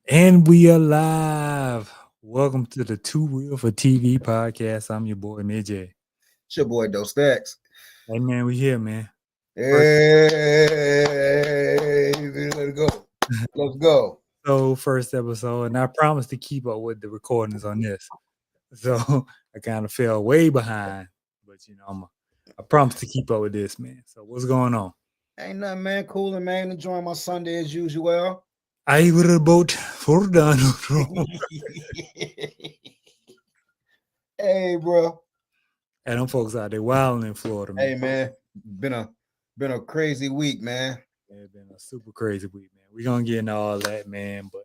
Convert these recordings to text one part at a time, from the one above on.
And we are live. Welcome to the Two Wheel for TV podcast. I'm your boy Midjay. It's your boy Doe Stacks. Hey man, we here, man. First, Hey, let's go. Let's go. first episode, and I promise to keep up with the recordings on this. So I kind of fell way behind, but I promise to keep up with this, man. So what's going on? Ain't nothing, man. Cooling, man. Enjoying my Sunday as usual. I will about for done. Hey, bro. And them folks out there wilding in Florida, man. Hey, man. Been a crazy week, man. It's been a super crazy week, man. We're gonna get into all that, man. But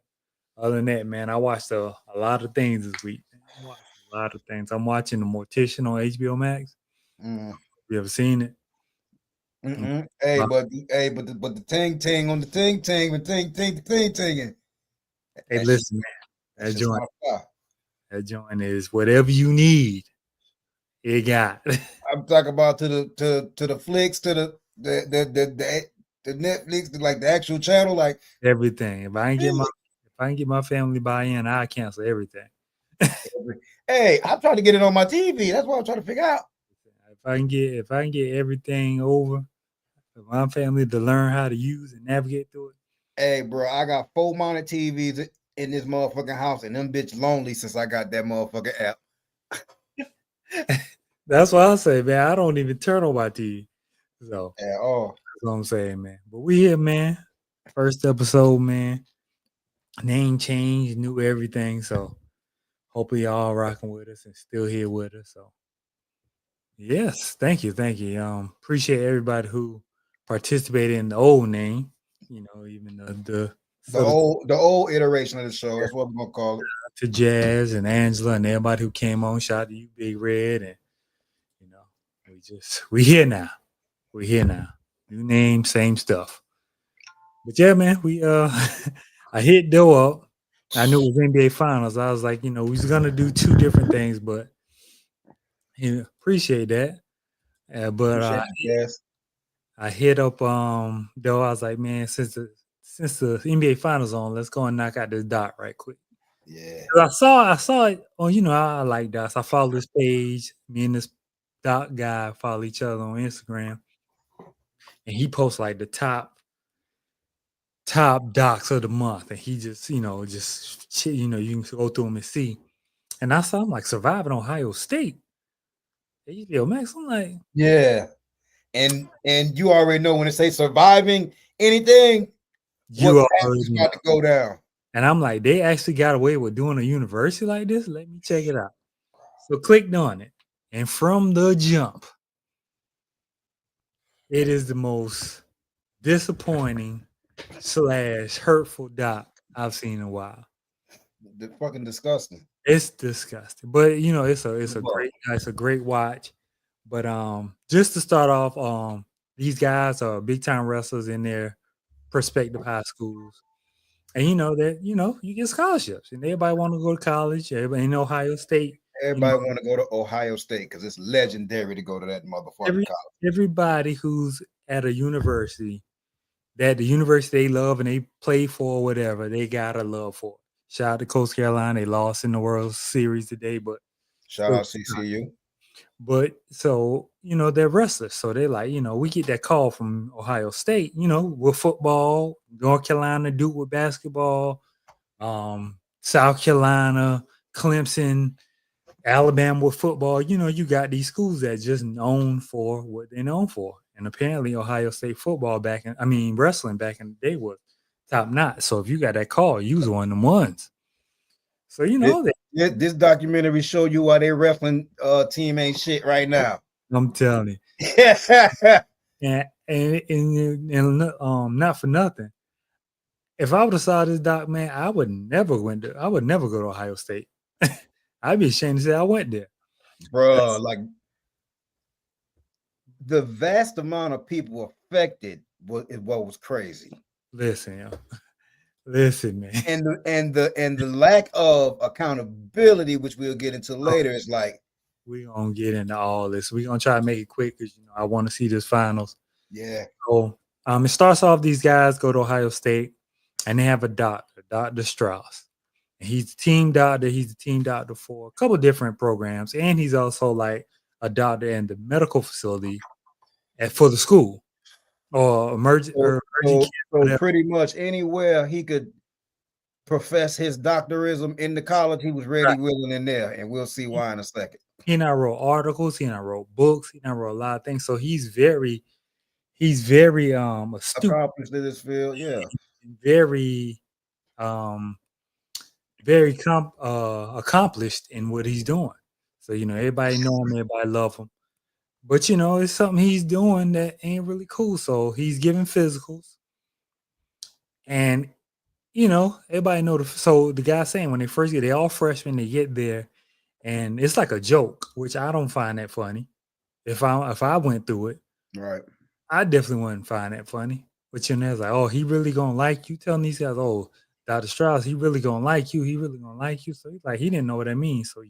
other than that, man, I watched a lot of things this week. I watched a lot of things. I'm watching The Mortician on HBO Max. Mm. You ever seen it? Hey, but the ting on the ting, the ting. Hey, That shit, listen, man. that's That just joint, my fire. that joint is whatever you need. It got I'm talking about to the flicks, to the Netflix, like the actual channel, like everything. If I can get my family buy-in, I cancel everything. hey, I'm trying to get it on my TV. That's what I'm trying to figure out. If I can get everything over for my family to learn how to use and navigate through Hey, bro, I got 4 mounted TVs in this motherfucking house, and them bitch lonely since I got that motherfucking app. it. That's what I say, man. I don't even turn on my TV. So At all. that's what I'm saying, man. But we here, man. First episode, man. Name change, new everything. So hopefully y'all rocking with us and still here with us. So yes, thank you. Appreciate everybody who participated in the old name. Even the The sort of old iteration of the show. That's what we're gonna call it. to Jazz and Angela and everybody who came on. Shout out to you, Big Red, and you know, we here now. We're here now. New name, same stuff. But yeah, man, we I hit Doe up. I knew it was NBA Finals. I was like, we was gonna do two different things, but appreciate that. But Appreciate you, guys. I hit up Doe. I was like, man, since the NBA Finals on, let's go and knock out this dot right quick. Yeah. 'Cause I saw it. Oh, I like dots. I follow this page. Me and this dot guy follow each other on Instagram, and he posts like the top docs of the month, and he just you can go through them and see. And I saw him like surviving Ohio State. Yo, Max, I'm like, Yeah. And you already know when it say surviving anything, what you path already is know. about to go down. And I'm like, they actually got away with doing a university like this. Let me check it out. So clicked on it, and from the jump, it is the most disappointing / hurtful doc I've seen in a while. The fucking disgusting. It's disgusting, but it's a Well, great watch. But just to start off, these guys are big time wrestlers in their prospective high schools, and you get scholarships, and everybody want to go to college. Everybody in Ohio State, you everybody know, want to go to Ohio State because it's legendary to go to that motherfucking every college. everybody who's at a university that the university they love and they play for or whatever, they got a love for. Shout out to Coast Carolina, they lost in the World Series today, but Shout still out CCU. But so, they're restless. So they're like, we get that call from Ohio State, with football, North Carolina, Duke with basketball, South Carolina, Clemson, Alabama with football. You got these schools that just known for what they're known for. And apparently Ohio State football wrestling back in the day was top notch. So if you got that call, you was one of them ones. So This, this documentary show you why they wrestling team ain't shit right now. I'm telling you. And not for nothing. If I would have saw this doc, man, I would never go to Ohio State. I'd be ashamed to say I went there. Bro, like the vast amount of people affected is what was crazy. Listen, yo. Listen, man. And the lack of accountability, which we'll get into later, is like, We're gonna get into all this. We're gonna try to make it quick because I want to see this finals. yeah. So it starts off these guys go to Ohio State. and they have a doctor, Dr. Strauss. And he's the team doctor. He's the team doctor for a couple different programs, and he's also like a doctor in the medical facility for the school or emergent So, or urgent so, care, so whatever. pretty much anywhere he could profess his doctorism in the college, he was ready, Right. willing, and there. And we'll see He, why in a second. he and I wrote articles. He and I wrote books. He and I wrote a lot of things. So he's very astute, Accomplished in this field, yeah. very um very accomplished in what he's doing. So everybody know him, everybody love him. But it's something he's doing that ain't really cool. So he's giving physicals, and everybody know so the guy saying when they first get, they all freshmen, they get there, and it's like a joke, which I don't find that funny. If I went through it, Right. I definitely wouldn't find that funny. But it's like, oh, he really gonna like you. Telling these guys, oh, Dr. Strauss, he really gonna like you. He really gonna like you. So he's like, he didn't know what that means. So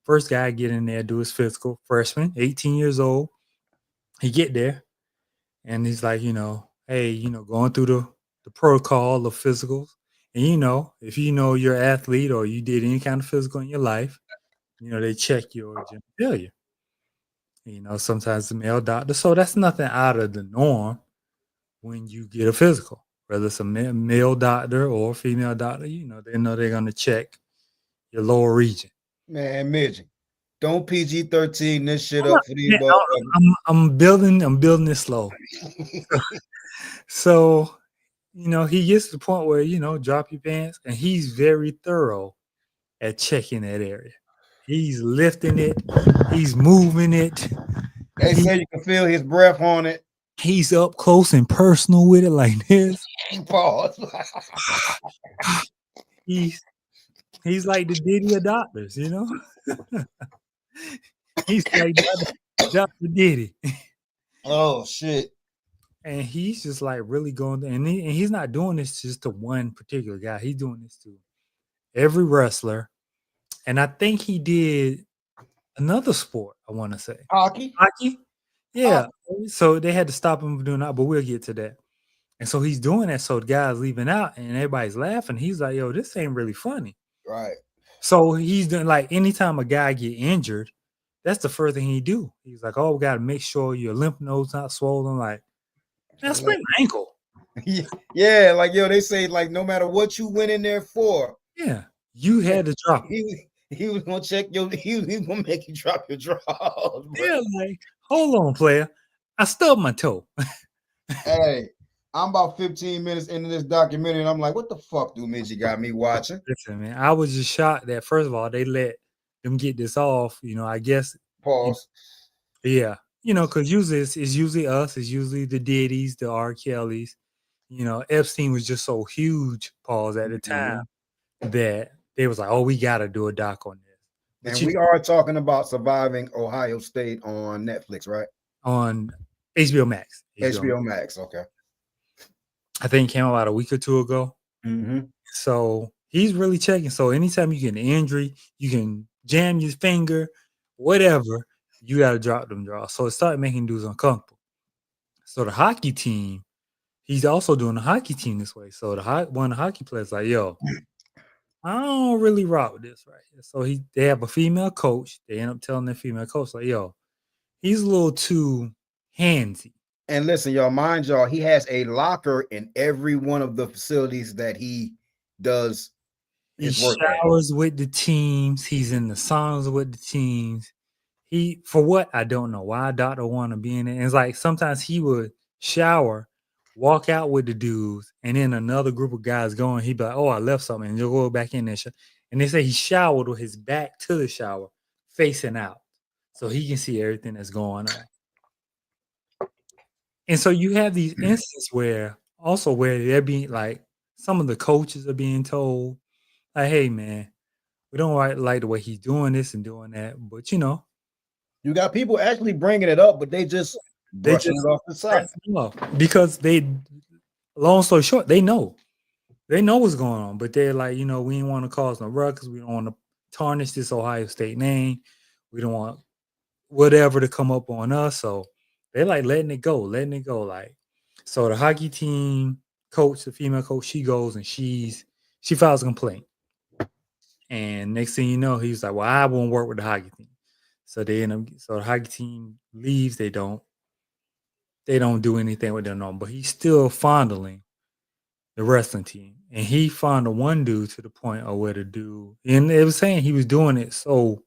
first guy get in there, do his physical, freshman, 18 years old. He get there, and he's like, hey, going through the protocol of physicals. And if you're an athlete or you did any kind of physical in your life, they check your genitalia. Sometimes the male doctor. So that's nothing out of the norm when you get a physical, whether it's a male doctor or a female doctor. They know they're gonna check your lower region. Man, Midget, don't PG-13 this shit I'm not- up for these man, motherfuckers. I'm building it slow. So he gets to the point where drop your pants, and he's very thorough at checking that area. He's lifting it, he's moving it. They say you can feel his breath on it. He's up close and personal with it like this. Pause. He's like the Diddy of doctors, He's like Dr. Diddy. Oh shit. And he's just like really going, and he's not doing this just to one particular guy. He's doing this to every wrestler. And I think he did another sport, I want to say. Hockey? Hockey? Yeah. So they had to stop him from doing that, but we'll get to that. And so he's doing that. So the guy's leaving out and everybody's laughing. He's like, yo, this ain't really funny. Right. So he's doing like anytime a guy get injured, that's the first thing he do. He's like, oh, we got to make sure your lymph nodes not swollen. Like, man, sprained my ankle. Yeah, like they say, like no matter what you went in there for, yeah, you had to drop. He was gonna check he was gonna make you drop your drawers. Yeah, like hold on, player. I stubbed my toe. Hey, I'm about 15 minutes into this documentary, and I'm like, what the fuck, do Midget got me watching? Listen, man, I was just shocked that first of all they let them get this off. I guess. Pause. Yeah, because usually it's usually us. It's usually the Diddy's, the R. Kellys. Epstein was just so huge, pause at the time that they was like, oh, we got to do a doc on this. But and we are talking about Surviving Ohio State on Netflix, right? On HBO Max. HBO Max, okay. I think it came out a week or two ago. So he's really checking. So anytime you get an injury, you can jam your finger, whatever, you got to drop them draws. So it started making dudes uncomfortable. So the hockey team, he's also doing the hockey team this way. So one of the hockey players like, yo, I don't really rock with this right here. So they have a female coach. They end up telling their female coach, like, yo, he's a little too handsy. And listen, y'all, mind y'all, he has a locker in every one of the facilities that he does. He showers with the teams. He's in the saunas with the teams. For what? I don't know why a doctor want to be in it. And it's like sometimes he would shower, walk out with the dudes, and then another group of guys going, he'd be like, oh, I left something. And you'll go back in there. And they say he showered with his back to the shower, facing out. So he can see everything that's going on. And so you have these instances where they're being like, some of the coaches are being told, like, hey, man, we don't like the way he's doing this and doing that. But, you got people actually bringing it up, but they just brushing it off the side. Because long story short, they know what's going on, but they're like, we didn't want to cause no ruckus. We don't want to tarnish this Ohio State name. We don't want whatever to come up on us. So they're like letting it go. Like, so the hockey team coach, the female coach, she goes and she files a complaint. And next thing you know, he was like, "Well, I won't work with the hockey team." So they end up, so the hockey team leaves. They don't do anything with them no more. But he's still fondling the wrestling team, and he fondled one dude to the point of where the dude, and it was saying he was doing it so,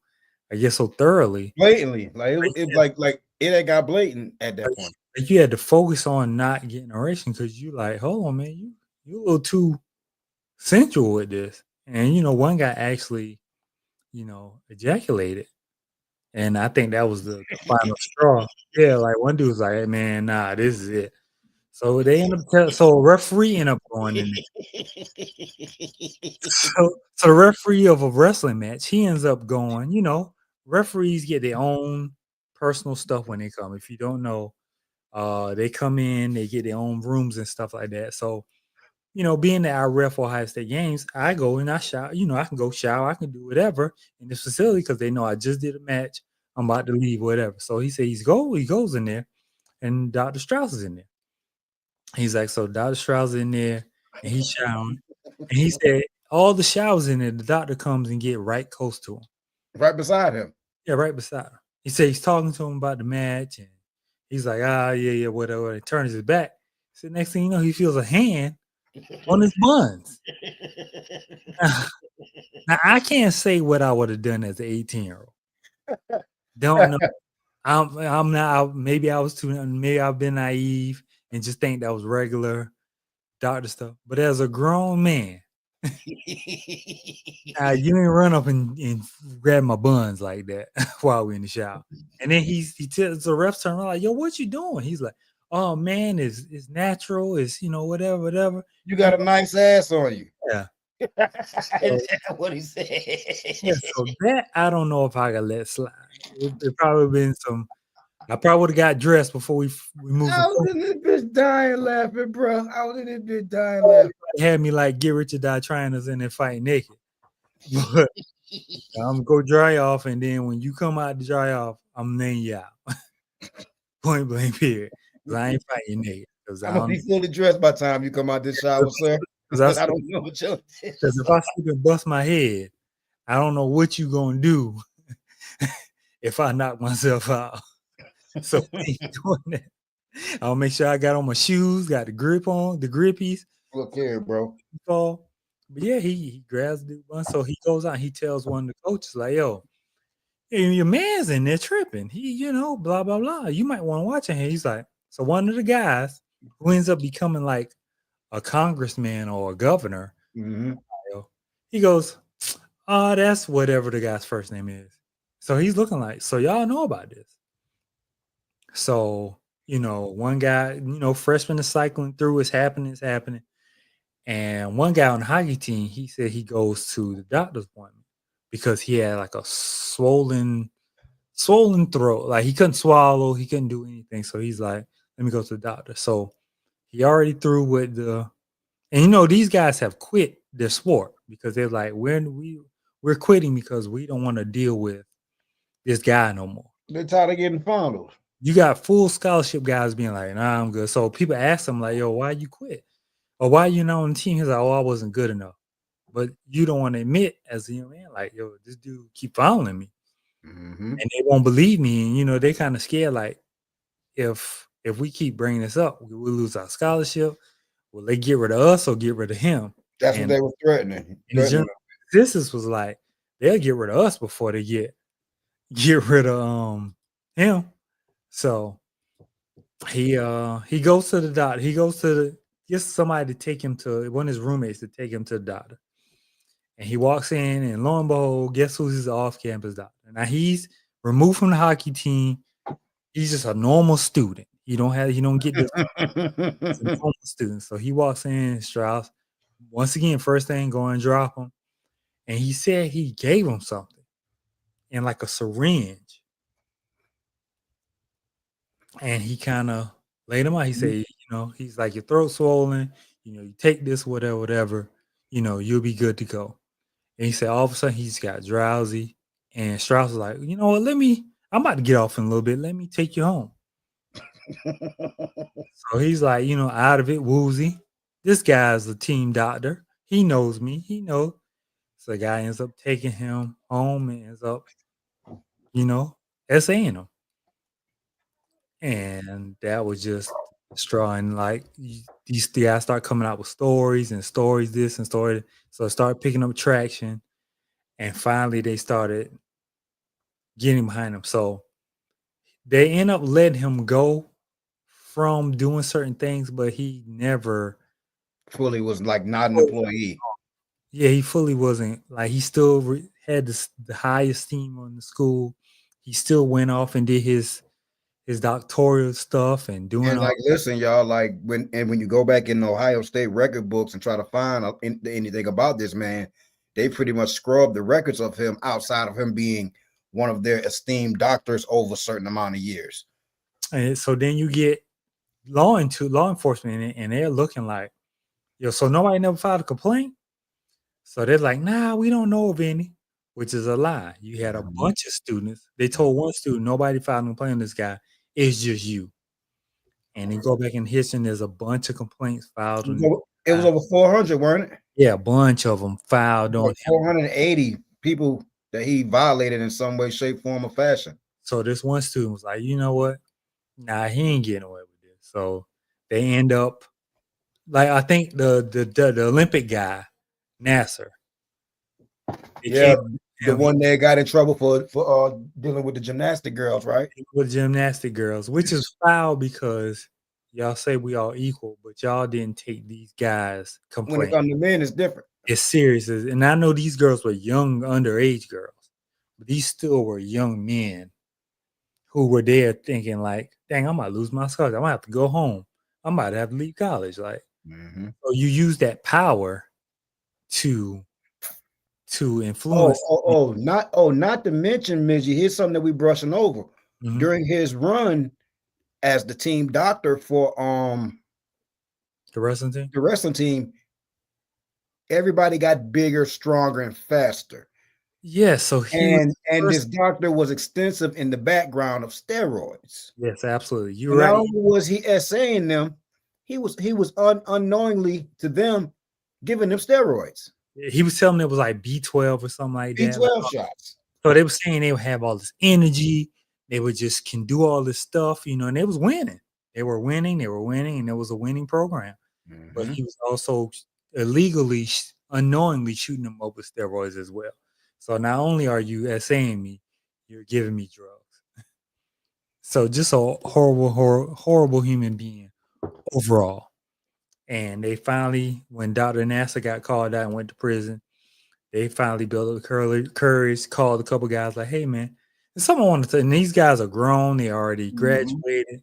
I guess, so thoroughly. Blatantly, like Like, it yeah, like it had got blatant at that like, point. like you had to focus on not getting erection because you like, hold on, man, you a little too sensual with this. And one guy actually, ejaculated. And I think that was the final straw. Yeah, like one dude was like, "Hey, man, nah, this is it." So they end up so a referee end up going in there. So the referee of a wrestling match, he ends up going, referees get their own personal stuff when they come. If you don't know, they come in, they get their own rooms and stuff like that. So, being that I ref Ohio State games, I go and I shower, I can go shower, I can do whatever in this facility because they know I just did a match. I'm about to leave, whatever. So he said he goes in there, and Dr. Strauss is in there. He's like, so Dr. Strauss is in there and he's showering. And he said, all the showers in there, the doctor comes and get right close to him. Right beside him. Yeah, right beside him. He said he's talking to him about the match, and he's like, yeah, whatever. He turns his back. So next thing you know, he feels a hand on his buns. Now I can't say what I would have done as an 18-year-old. Don't know. I'm not. Maybe I was too. Maybe I've been naive and just think that was regular doctor stuff. But as a grown man, you didn't run up and grab my buns like that while we're in the shower. And then he tells the refs turn around like, "Yo, what you doing?" He's like, "Oh man, it's natural. It's whatever." You got a nice ass on you. Yeah. That's what he said. Yeah. So that I don't know if I could let slide. It probably been some. I probably would have got dressed before we moved. I was in this bitch dying laughing, bro. I was in this bitch dying laughing. Had me like Get Rich or Die Trying us in there fighting naked. But I'm go dry off, and then when you come out to dry off, I'm laying you out. Point blank period. Because I ain't fighting naked. I'm gonna be fully dressed by the time you come out this shower, sir. Because I don't know what you're. Because if I sleep and bust my head, I don't know what you gonna do if I knock myself out. So I ain't doing that. I'll make sure I got on my shoes, got the grip on, the grippies. Look here, bro. But yeah, he grabs the one. So he goes out, he tells one of the coaches, like, "Yo, your man's in there tripping. He, blah, blah, blah. You might want to watch him." He's like, so one of the guys who ends up becoming like a congressman or a governor, he goes, that's whatever the guy's first name is. So he's looking like, so y'all know about this. So, one guy, freshman is cycling through, it's happening. And one guy on the hockey team, he said he goes to the doctor's appointment because he had like a swollen throat. Like he couldn't swallow, he couldn't do anything. So he's like, let me go to the doctor. So he already through with and these guys have quit their sport because they're like, we're quitting because we don't want to deal with this guy no more. They're tired of getting fondled. You got full scholarship guys being like, nah, I'm good. So people ask him like, yo, why you quit? Or why you not on the team? He's like, oh, I wasn't good enough. But you don't want to admit as a young man, like, yo, this dude keep following me. And they won't believe me. And, they kind of scared, like, if we keep bringing this up, we will lose our scholarship. Will they get rid of us or get rid of him? That's what they were threatening. This was like, they'll get rid of us before they get rid of him. So he goes to the doctor. He goes to gets somebody to take him to one of his roommates to take him to the doctor. And he walks in, and lo and behold, guess who's his off-campus doctor? Now he's removed from the hockey team. He's just a normal student. He don't get this. He's a normal student. So he walks in, Strauss. Once again, first thing, go and drop him. And he said he gave him something in like a syringe. And he kind of laid him out. He said, he's like, your throat's swollen. You take this, whatever. You'll be good to go. And he said all of a sudden he's got drowsy. And Strauss was like, you know what, I'm about to get off in a little bit. Let me take you home. So he's like, out of it, woozy. this guy's a team doctor. He knows me. He knows. So the guy ends up taking him home and ends up, essaying him. And that was just destroying. Like these guys start coming out with stories and stories, this and story. So it started picking up traction. And finally they started getting behind him. So they end up letting him go from doing certain things, but he never Fully was like not an employee. yeah, he fully wasn't like he still had the highest team on the school. He still went off and did his doctoral stuff and doing And all. like, listen, y'all, like when you go back in the Ohio State record books and try to find anything about this man, they pretty much scrubbed the records of him outside of him being one of their esteemed doctors over a certain amount of years. And so then you get law enforcement and they're looking like, so nobody never filed a complaint. So they're like, nah, we don't know of any, which is a lie. You had a bunch of students. They told one student, nobody filed a complaint on this guy. It's just you. And then go back in history, and there's a bunch of complaints filed on. It was over 400, weren't it? Yeah, a bunch of them filed on him. 480 people that he violated in some way, shape, form, or fashion. So this one student was like, you know what? Nah, he ain't getting away with this. So they end up like I think the Olympic guy, Nasser. Yeah, the one that got in trouble for dealing with the gymnastic girls, right? With gymnastic girls, which is foul because y'all say we all equal, but y'all didn't take these guys' complaint. When it comes to men, it's different. It's serious. And I know these girls were young, underage girls, but these still were young men who were there thinking like, dang, I might lose my scholarship. I might have to go home. I might have to leave college. Like, so you use that power to influence. Not to mention, Midgie, here's something that we brushing over. During his run as the team doctor for the wrestling team, everybody got bigger, stronger, and faster. Yeah, so and this doctor was extensive in the background of steroids. Yes, absolutely. You're right. Not only was he essaying them, he was unknowingly to them giving them steroids. He was telling them it was like B12 or something like that. B12 shots. So they were saying they would have all this energy. They would just can do all this stuff, and they was winning. They were winning, and it was a winning program. But he was also illegally, unknowingly shooting them up with steroids as well. So not only are you essaying me, you're giving me drugs. So just a horrible human being overall. And they finally, when Dr. Nasser got called out and went to prison, they finally built up courage, called a couple guys like, hey, man, someone wanted to, and these guys are grown. They already graduated.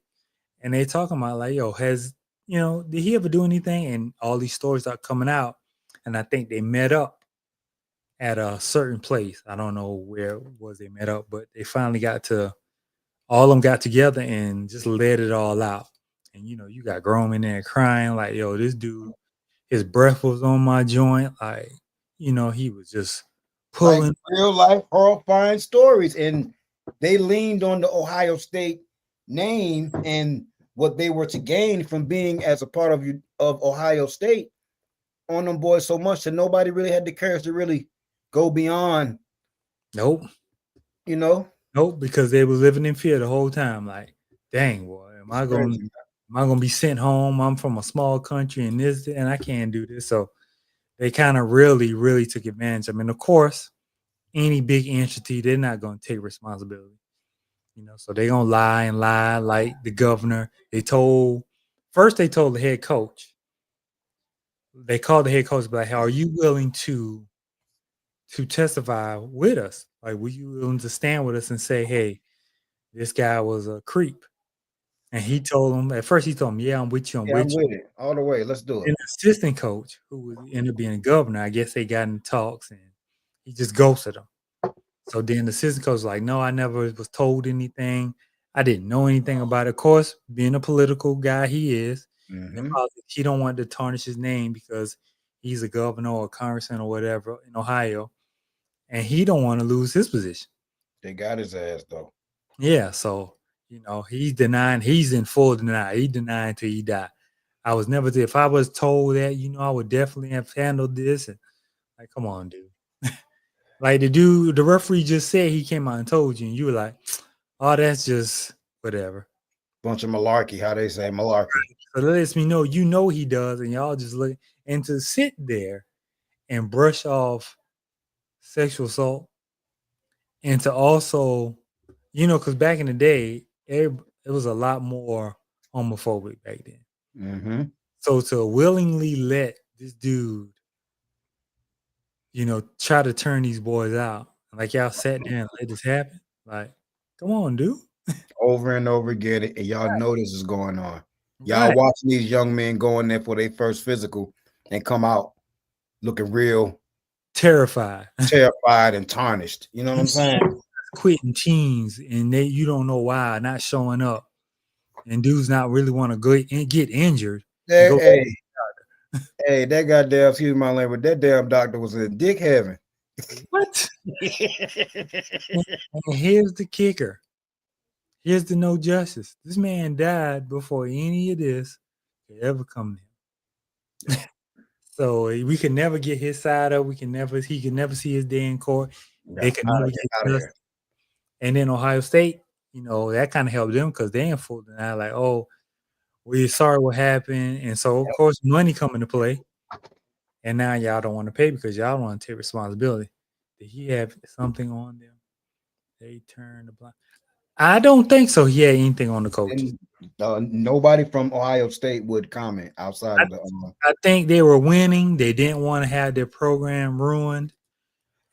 And they talking about like, yo, did he ever do anything? And all these stories are coming out. And I think they met up at a certain place. I don't know where it was they met up, but they finally all of them got together and just let it all out. And, you got grown in there crying like, yo, this dude, his breath was on my joint. Like, he was just pulling. Like real life horrifying stories. And they leaned on the Ohio State name and what they were to gain from being as a part of Ohio State on them boys so much that nobody really had the courage to really go beyond. Nope. Nope, because they were living in fear the whole time. Like, dang, boy, am I gonna be sent home? I'm from a small country and I can't do this. So they kind of really, really took advantage. I mean, of course, any big entity, they're not gonna take responsibility. So they're gonna lie like the governor. They told the head coach. They called the head coach, like, hey, are you willing to testify with us? Like, were you willing to stand with us and say, hey, this guy was a creep? And he told him, at first he told him, yeah, I'm with you. I'm with it all the way. Let's do it. And the assistant coach, who ended up being a governor, I guess they got in talks and he just ghosted him. So then the assistant coach was like, no, I never was told anything. I didn't know anything about it. Of course, being a political guy he is, he don't want to tarnish his name because he's a governor or a congressman or whatever in Ohio. And he don't want to lose his position. They got his ass, though. Yeah, so, he's denying. He's in full denial. He denied till he died. I was never there. If I was told that, I would definitely have handled this. And like, come on, dude. Like the referee just said he came out and told you, and you were like, oh, that's just whatever. Bunch of malarkey, how they say malarkey. So that lets me know he does, and y'all just look and to sit there and brush off sexual assault, and to also, because back in the day, it was a lot more homophobic back then. Mm-hmm. So to willingly let this dude, try to turn these boys out, like y'all sat there and let this happen, like, come on, dude. Over and over again, and y'all know this is going on. Y'all Right. watching these young men go in there for their first physical and come out looking real Terrified. terrified and tarnished. You know what I'm saying? Quitting teams, and you don't know why, not showing up, and dudes not really want to go and get injured. And go Hey, that goddamn, excuse my language, that damn doctor was in dick heaven. What? And here's the kicker. Here's the no justice. This man died before any of this could ever come to him. So we can never get his side up. He can never see his day in court. They can never get justice. And then Ohio State, that kind of helped them because they ain't full denial. Like, oh, we're sorry what happened. And so, of course, money come into play. And now y'all don't want to pay because y'all want to take responsibility. Did he have something on them? They turned the blind. I don't think so. He had anything on the coaches. Nobody from Ohio State would comment outside of the. I think they were winning. They didn't want to have their program ruined.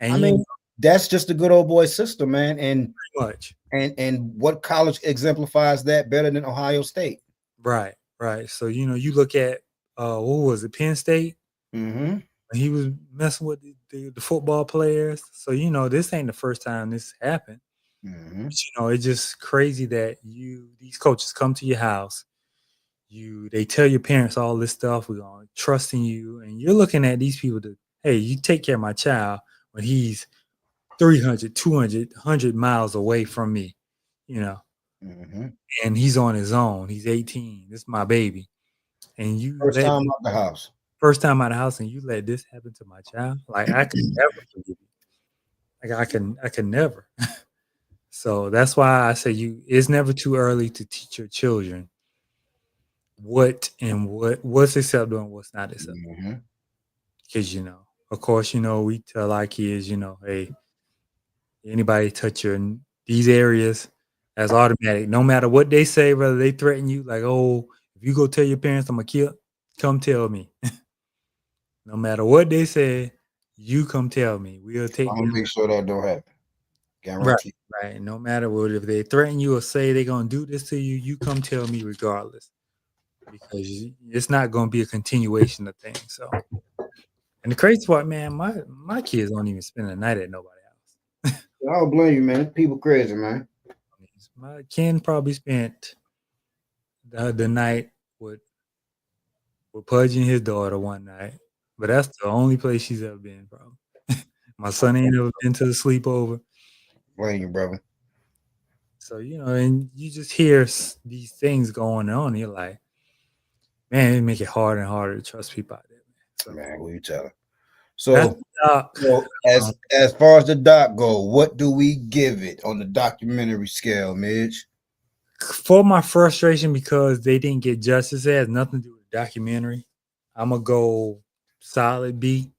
And that's just the good old boy system, man. And pretty much. And what college exemplifies that better than Ohio State? Right. So you look at what was it, Penn State? Mm-hmm. He was messing with the football players. So this ain't the first time this happened. Mm-hmm. But, it's just crazy that these coaches come to your house. They tell your parents all this stuff. We're gonna trust in you, and you're looking at these people to, hey, you take care of my child when he's 300, 200, 100 miles away from me, Mm-hmm. and he's on his own. He's 18. This is my baby, and first time out the house. First time out of the house, and you let this happen to my child. Like I could never forgive you. Like I can never. So that's why I say it's never too early to teach your children what's acceptable and what's not acceptable. Because of course, we tell our kids, hey, anybody touch these areas, that's automatic. No matter what they say, whether they threaten you, like, oh, if you go tell your parents I'm gonna kill, come tell me. No matter what they say, you come tell me. We'll take. I'm gonna make sure that don't happen. Guarantee. Right. No matter what, if they threaten you or say they're gonna do this to you, you come tell me regardless, because it's not gonna be a continuation of things. So, and the crazy part, man, my kids don't even spend the night at nobody's house. I don't blame you, man. People crazy, man. My Ken probably spent the night with Pudgy and his daughter one night, but that's the only place she's ever been, bro. My son ain't ever been to the sleepover. Blame you, brother. So, and you just hear these things going on. You're like, man, it make it harder and harder to trust people out there, man. So, man, what you telling? So as far as the doc go, what do we give it on the documentary scale, Midge? For my frustration because they didn't get justice, it has nothing to do with the documentary. I'm gonna go solid B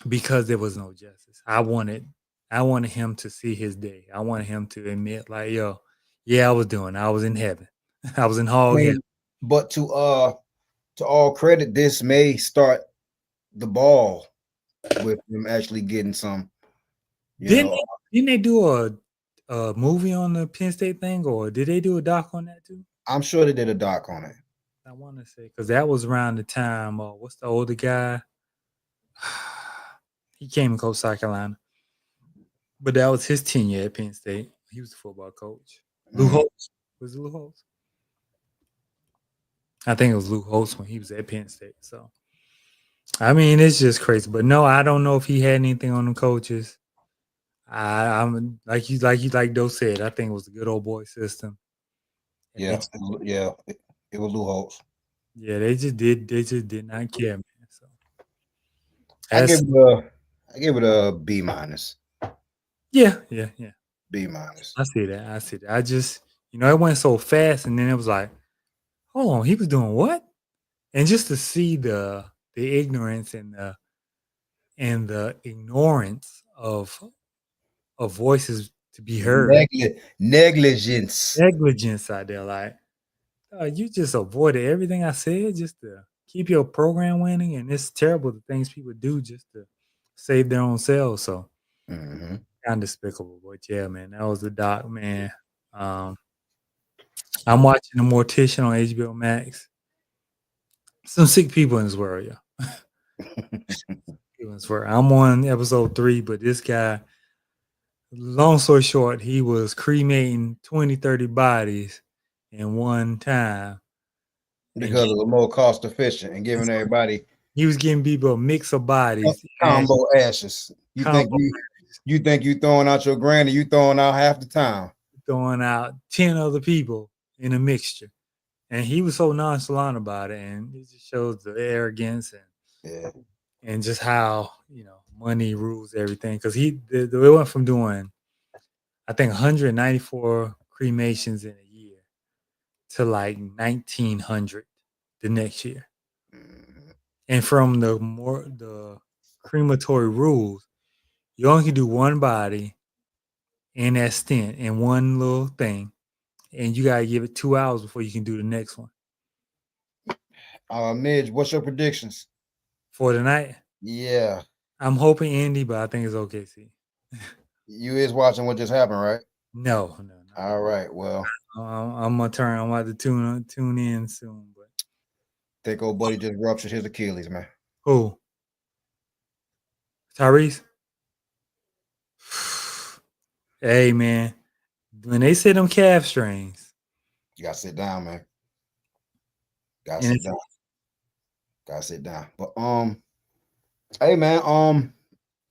because there was no justice. I wanted him to see his day. I wanted him to admit, like, yo, yeah, I was in heaven. I was in hog heaven. But to all credit, this may start the ball with him actually getting some. Didn't they do a movie on the Penn State thing, or did they do a doc on that too? I'm sure they did a doc on it. I want to say because that was around the time. What's the older guy? He came and coached South Carolina, but that was his tenure at Penn State. He was the football coach. Lou Holtz. Was it Lou Holtz? I think it was Lou Holtz when he was at Penn State. So, I mean, it's just crazy. But no, I don't know if he had anything on the coaches. I'm like Doe said. I think it was a good old boy system. Yeah, it was Lou Holtz. Yeah, they just did not care, man. So I give that's it a I give it a B minus. yeah. B minus. I see that. I see that. I just, it went so fast, and then it was like, hold on, he was doing what? And just to see the ignorance and the ignorance of voices to be heard, Negligence. negligence out there, like you just avoided everything I said just to keep your program winning, and it's terrible the things people do just to save their own selves. So Mhm. kind of despicable, but yeah, man, that was the doc, man. Um, I'm watching The Mortician on HBO Max. Some sick people in this world, yeah. People in this world. I'm on episode 3, but this guy, long story short, he was cremating 20, 30 bodies in one time. And Because it was more cost efficient and giving everybody he was giving people a mix of bodies, combo ashes. combo You think you throwing out your granny, you throwing out half the time. throwing out 10 other people in a mixture. And he was so nonchalant about it. And it just shows the arrogance Yeah. and just how, money rules everything. Because it went from doing, I think, 194 cremations in a year to like 1,900 the next year. Mhm. And from the crematory rules, you only can do one body in that stint in one little thing, and you gotta give it 2 hours before you can do the next one. Midge, what's your predictions? For the night, Yeah. I'm hoping Indy, but I think it's OKC. You is watching what just happened, right? No, not All right. Well, I'm gonna turn. I'm about to tune in soon. But think old buddy just ruptured his Achilles, man. who? Tyrese? Hey man, when they say them calf strains, You gotta sit down, man. Gotta and sit down. Gotta sit down. But hey man,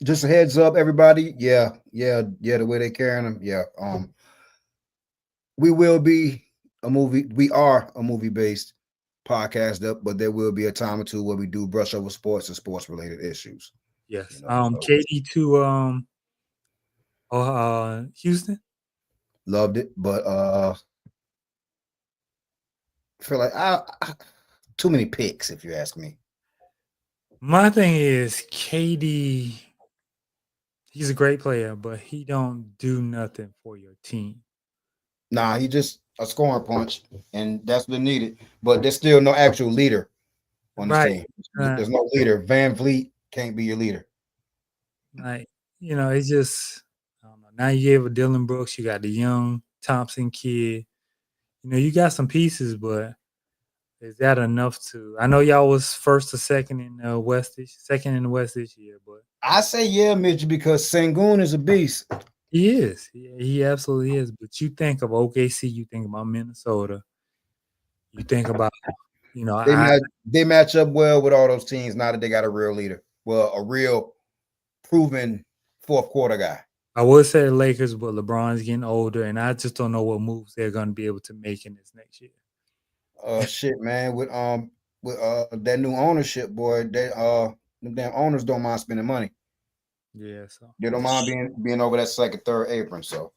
just a heads up, everybody. Yeah, the way they carrying them. Yeah. We will be we are a movie based podcast up, but there will be a time or two where we do brush over sports and sports related issues. yes. So KD to Houston. loved it, but feel like too many picks, if you ask me. My thing is KD. He's a great player, but he don't do nothing for your team. Nah, he just a scoring punch, and that's what needed. But there's still no actual leader on this Right. team. There's no leader. Van Vliet can't be your leader. Like, it's just I don't know. Now you gave a Dylan Brooks, you got the young Thompson kid. You got some pieces, but is that enough to I know y'all was first or second in the West this year, but I say yeah, Mitch, because Sengun is a beast. he is. He absolutely is. But you think of OKC, you think about Minnesota, you think about, They I match they match up well with all those teams now that they got a real leader. Well, a real proven fourth quarter guy. I would say the Lakers, but LeBron's getting older, and I just don't know what moves they're going to be able to make in this next year. Shit, man, with that new ownership, boy, them damn owners don't mind spending money. Yeah, so They don't mind being over that second, third apron. So,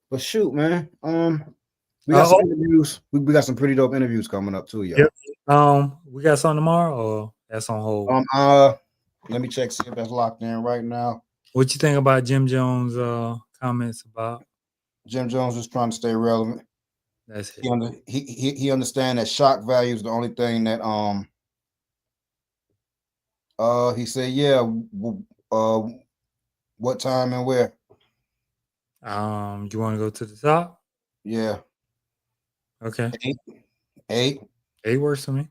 but shoot, man, we got some interviews. We got some pretty dope interviews coming up too, y'all. Yep. We got something tomorrow, or that's on hold. Let me check see if that's locked in right now. What you think about Jim Jones' comments about? Jim Jones is trying to stay relevant. That's it. He understand that shock value is the only thing that he said, yeah, what time and where? You want to go to the top? Yeah. Okay. 8 works for me.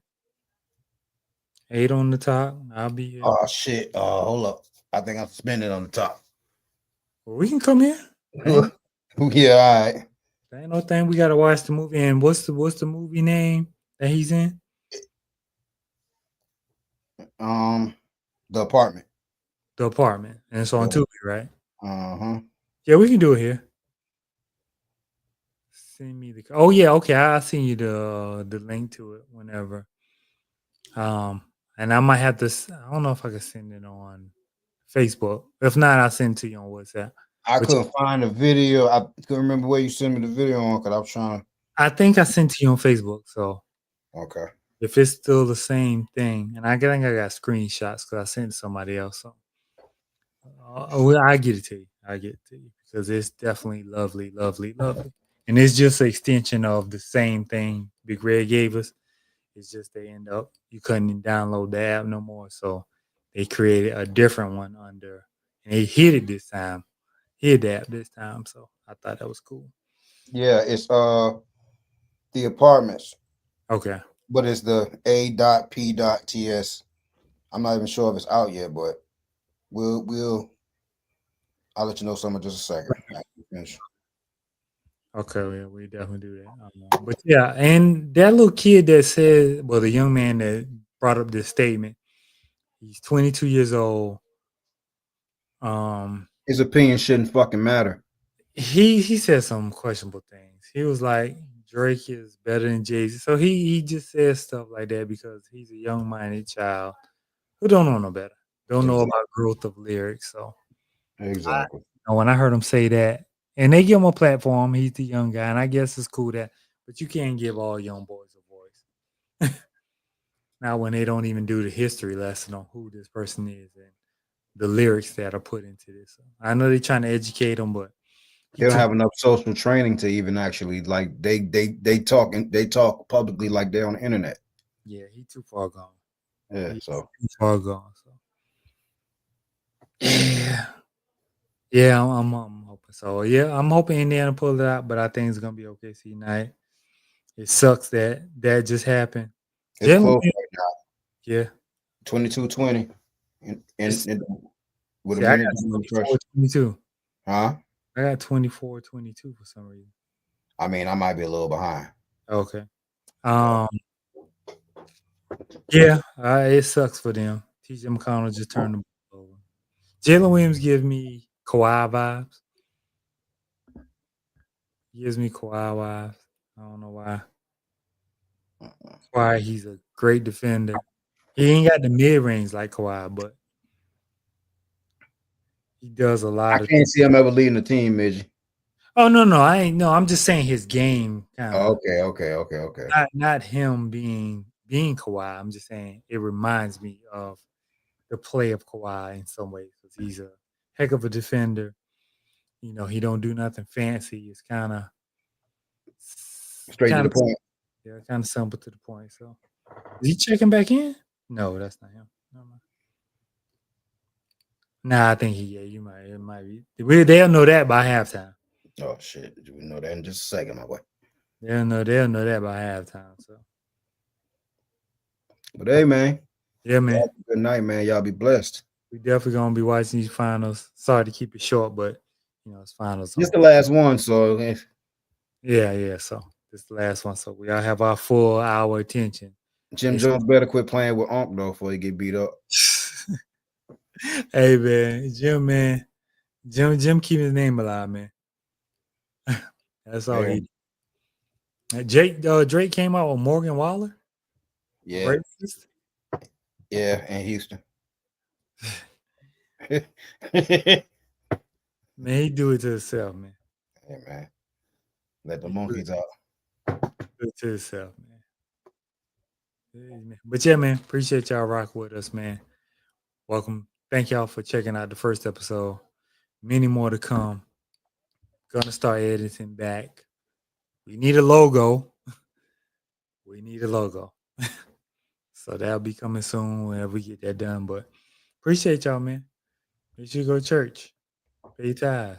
8 on the top. I'll be here. Oh shit. Hold up. I think I'm spending on the top. Well, we can come here. Yeah, all right. There ain't no thing. We gotta watch the movie. And what's the movie name that he's in? The Apartment. The Apartment. And it's on Tubi, right? Uh-huh. Yeah, we can do it here. Send me the. Oh yeah, okay. I'll send you the link to it whenever. And I might have to. I don't know if I can send it on Facebook. If not, I'll send it to you on WhatsApp. I But couldn't find the video. I couldn't remember where you sent me the video on because I was trying. I think I sent it to you on Facebook. So Okay. if it's still the same thing, and I think I got screenshots because I sent it to somebody else. So I get it to you. I get it to you because it's definitely lovely, lovely, lovely, and it's just an extension of the same thing Big Red gave us. It's just they end up you couldn't download the app no more, so they created a different one under, and they hit it this time, hit the app this time. So I thought that was cool. Yeah, it's the apartments, Okay, but it's the A.P.TS. I'm not even sure if it's out yet, but I'll let you know something in just a second. After you finish. okay, yeah, we definitely do that. But yeah, and that little kid that said, well, the young man that brought up this statement, he's 22 years old. Um, His opinion shouldn't fucking matter. he said some questionable things. He was like Drake is better than Jay-Z. So he just says stuff like that because he's a young minded child who don't know no better. Don't know Exactly. about growth of lyrics. So Exactly. when I heard him say that, and they give him a platform, he's the young guy, and I guess it's cool that, but you can't give all young boys a voice. Now when they don't even do the history lesson on who this person is and the lyrics that are put into this. I know they're trying to educate them, but They don't have enough social training to even actually like they talk publicly like they're on the internet. yeah, he's too far gone. Yeah, He's so too far gone. So yeah, yeah, I'm hoping so. Yeah, I'm hoping Indiana pull it out, but I think it's gonna be OKC night. It sucks that that just happened. it's Jalen, close right now. yeah, 22-20 it's, with a see, I minute got to go in the first. 24-22. Huh? I got 24-22 for some reason. I mean, I might be a little behind. Okay. Yeah, it sucks for them. TJ McConnell just turned the ball over. Jalen Williams gives me Kawhi vibes. He gives me Kawhi vibes. I don't know why. Kawhi, he's a great defender. He ain't got the mid range like Kawhi, but he does a I lot of. can't see him ever leading the team, Midge. Oh no, I ain't. No, I'm just saying his game kind of. Oh, okay. Not him being Kawhi. I'm just saying it reminds me of the play of Kawhi in some ways because he's a heck of a defender. You know, he don't do nothing fancy. It's kind of Straight to the point. Yeah, kind of simple to the point. So, is he checking back in? No, that's not him. No. Nah, I think it might be. They'll know that by halftime. Oh shit! We know that in just a second, my boy. They'll know that by halftime. So, but hey, man. Yeah, man. Good night, man. Y'all be blessed. We definitely gonna be watching these finals. Sorry to keep it short, but it's finals. It's the last one, so yeah. So this is the last one, so we all have our full hour attention. Jim Jones better quit playing with Unc though before he get beat up. Hey man, Jim keep his name alive, man. That's all he. Drake came out with Morgan Waller. Yeah. Racist? Yeah, in Houston. Man, he do it to himself, man. Hey, man. Let the monkeys out. Do it to himself, man. But yeah, man, appreciate y'all rocking with us, man. Welcome. Thank y'all for checking out the first episode. Many more to come. Gonna start editing back. We need a logo. So that'll be coming soon whenever we get that done. But appreciate y'all, man. Make sure you go to church. Pay tithes.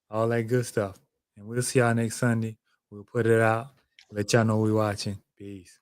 All that good stuff. And we'll see y'all next Sunday. We'll put it out. Let y'all know we're watching. Peace.